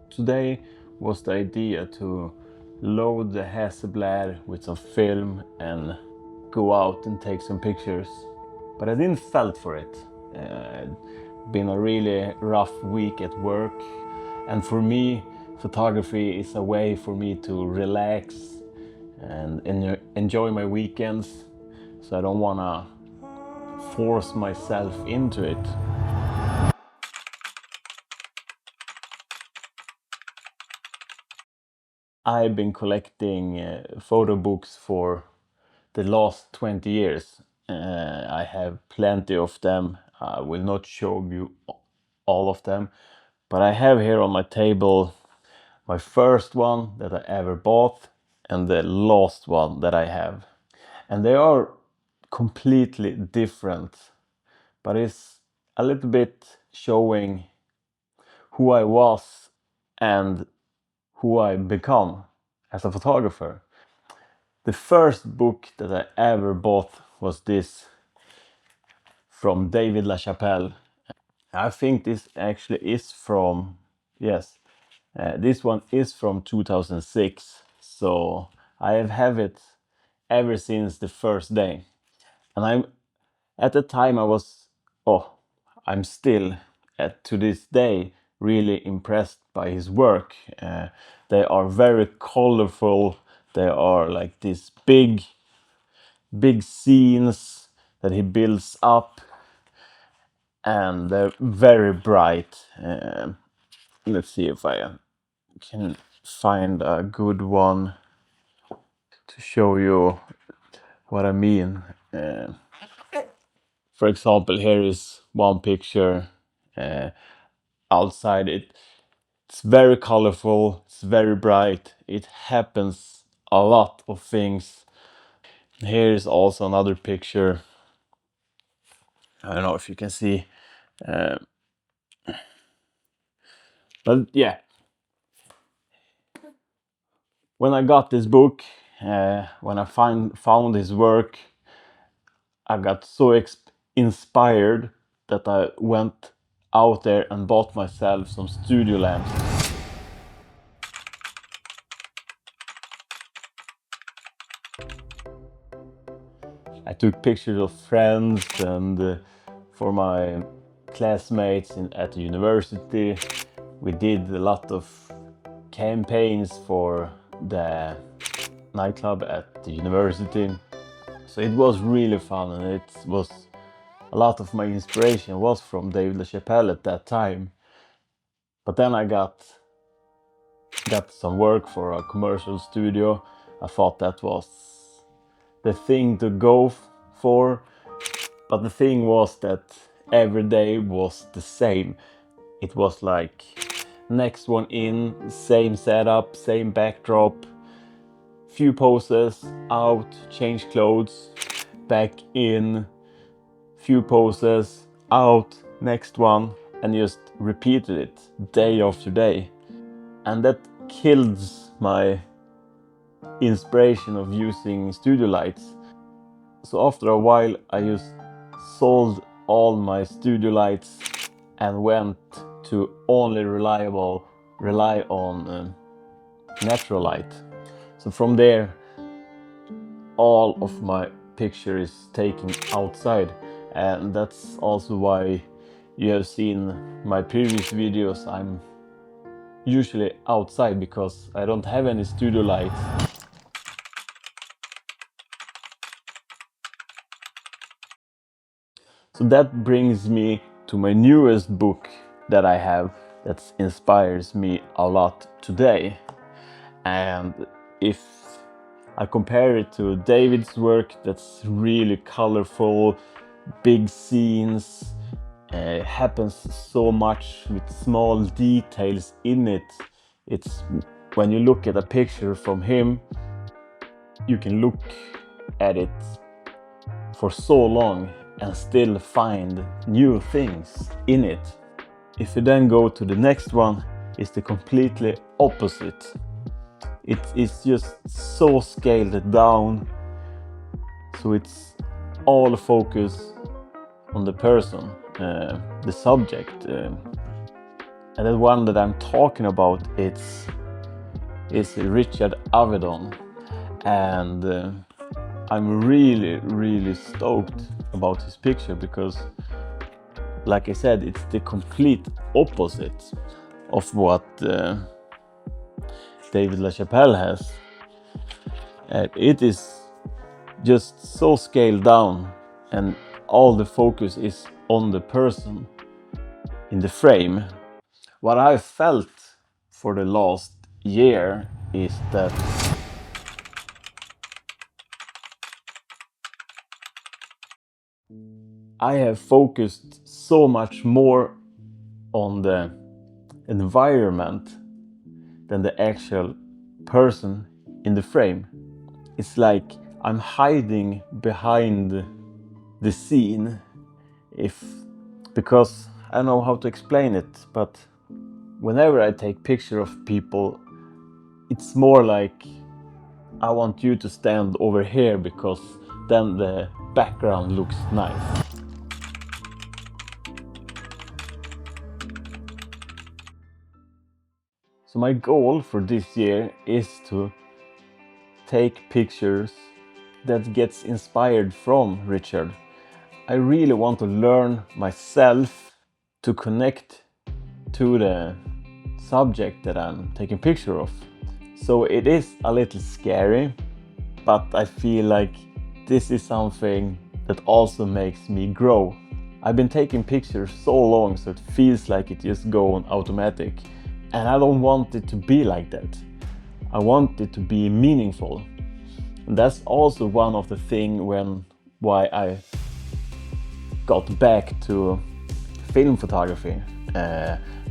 Today was the idea to load the Hasselblad with some film and go out and take some pictures. But I didn't felt for it. Been a really rough week at work, and for me, photography is a way for me to relax and enjoy my weekends. So I don't wanna force myself into it. I've been collecting photo books for the last 20 years. I have plenty of them. I will not show you all of them, but I have here on my table my first one that I ever bought and the last one that I have. And they are completely different, but it's a little bit showing who I was and who I become as a photographer. The first book that I ever bought was this from David LaChapelle. I think this actually is from, yes, this one is from 2006. So I have had it ever since the first day. And at the time I was, I'm still to this day really impressed by his work. They are very colorful. They are like these big scenes that he builds up, and they're very bright. Let's see if I can find a good one to show you what I mean. For example, here is one picture outside. It's very colorful, it's very bright, it happens a lot of things. Here is also another picture. I don't know if you can see, but yeah, when I got this book, when I found his work, I got so inspired that I went out there and bought myself some studio lamps. I took pictures of friends and for my classmates at the university. We did a lot of campaigns for the nightclub at the university. So it was really fun, and it was a lot of my inspiration was from David LaChapelle at that time. But then I got some work for a commercial studio. I thought that was the thing to go for. But the thing was that every day was the same. It was like next one in, same setup, same backdrop, few poses, out, change clothes, back in, few poses, out, next one, and just repeated it day after day. And that kills my inspiration of using studio lights. So after a while I just sold all my studio lights and went to only rely on natural light. So from there all of my picture is taken outside, and that's also why you have seen my previous videos. I'm usually outside because I don't have any studio lights. So that brings me to my newest book that I have that inspires me a lot today. And if I compare it to David's work, that's really colorful, big scenes, happens so much with small details in it. It's when you look at a picture from him, you can look at it for so long and still find new things in it. If you then go to the next one, it's the completely opposite. It is just so scaled down, so it's all focus on the person. the subject. And the one that I'm talking about is Richard Avedon, and I'm really stoked about his picture because, like I said, it's the complete opposite of what David LaChapelle has. It is just so scaled down, and all the focus is on the person in the frame. What I felt for the last year is that I have focused so much more on the environment than the actual person in the frame. It's like I'm hiding behind the scene, because I don't know how to explain it, but whenever I take picture of people, it's more like I want you to stand over here because then the background looks nice. So my goal for this year is to take pictures that gets inspired from Richard. I really want to learn myself to connect to the subject that I'm taking picture of. So it is a little scary, but I feel like this is something that also makes me grow. I've been taking pictures so long, so it feels like it just goes on automatic, and I don't want it to be like that. I want it to be meaningful. And that's also one of the things why I got back to film photography,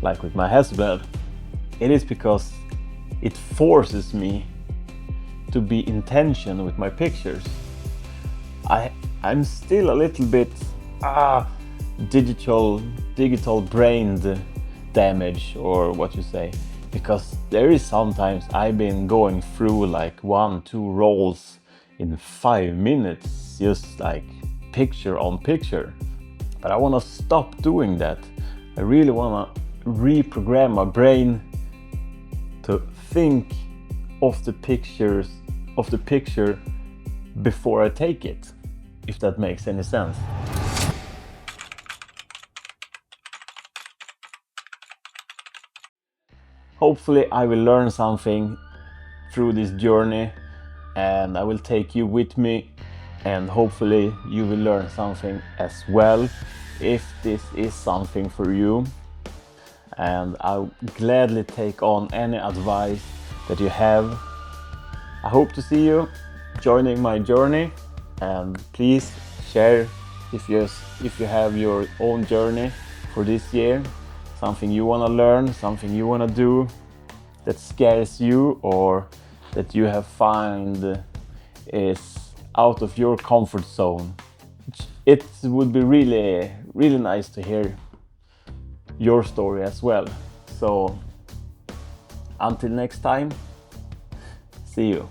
like with my Hasselblad. It is because it forces me to be intentional with my pictures. I'm still a little bit digital brain damage, or what you say, because there is sometimes I've been going through like 1-2 rolls in 5 minutes, just like picture on picture. But I want to stop doing that. I really want to reprogram my brain to think of the picture before I take it, if that makes any sense. Hopefully I will learn something through this journey, and I will take you with me, and hopefully you will learn something as well if this is something for you. And I'll gladly take on any advice that you have. I hope to see you joining my journey, and please share if you have your own journey for this year, something you want to learn, something you want to do that scares you, or that you have found is out of your comfort zone. It would be really nice to hear your story as well. So until next time, see you.